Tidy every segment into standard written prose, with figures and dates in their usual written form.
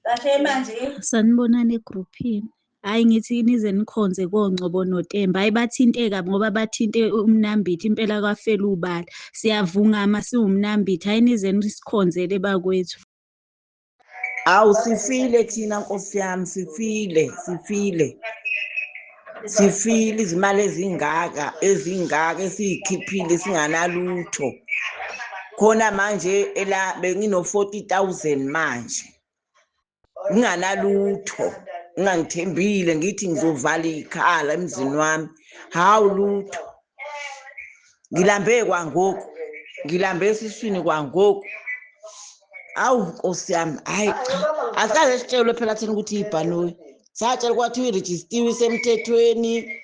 Kahle manje sanibonani egruphini. Hhayi ngithi nize nikhonze koNgcobo noTemba. Hhayi bathinteka ngoba bathinte umnambithi impela kwafela ubala. Siyavungama siwumnambithi. Hhayi nize nisikhonzele bakwethu. Awu sifile thina Nkosi yami, sifile izimali ezingaka esiyikhiphile singanalutho. Khona manje bengino 40,000 manje nginganalutho, ngangithembile ngithi ngizovala ikhala emzini wami, hawu lutho. Ngilambe kwangoku, ngilambe esiswini kwangoku. Awu Nkosi yami, hayi cha, asikaze sitshelwe phela thina ukuthi ibhanoyi. Satshelwa kwathiwa irejistiwe isemthethweni,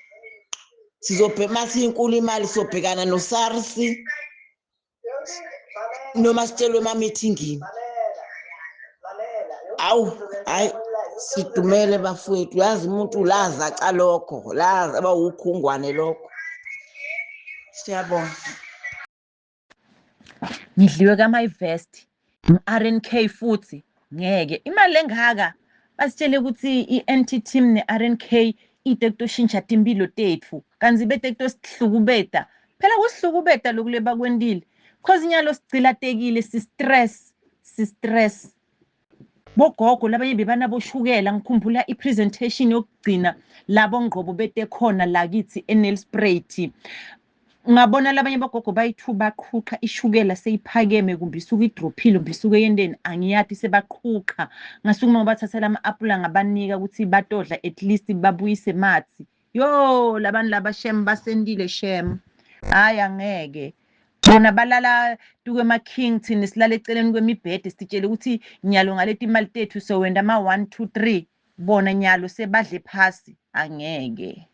masiyinkulu imali sobhekana no-SARS noma sitshelwe ema-meeting-ini. Awu hayi sidumele bafowethu, yazi umuntu lazaca lokho, aba ukhungwane lokho. Siyabonga. Ngidliwe kama-invest nge-RNK futhi ngeke imali engaka basitshele ukuthi i-anti-team ne-RNK itekutoshintsha timpilo tetfu kanti betekutosihlukubeta phela kusihlukubeta loku lebakwentile cause inyalo sigcilatekile si-stress bogogo labanye bebanaboshukela ngikhumbula i-presentation yokugcina labo Ngcobo bete khona la kithi eNelspruit. Ngabona labanye bogogo bayithu baqhuqa ishukela seyiphakeme kumbe isuke idrophile kumbe isuke yendeni angiyathi sebaqhuqa ngasukuma ngobathathela ama-apula ngabanika ukuthi batodla at least babuyise mathi. Yo labantu laba shem basendile shem, hhayi angeke bona balala tukwema-king thina silala eceleni kwemibhede sitshele ukuthi nyalo ngaleti imali tethu so wenda ama-1 2 3 bona nyalo sebadle phasi angeke.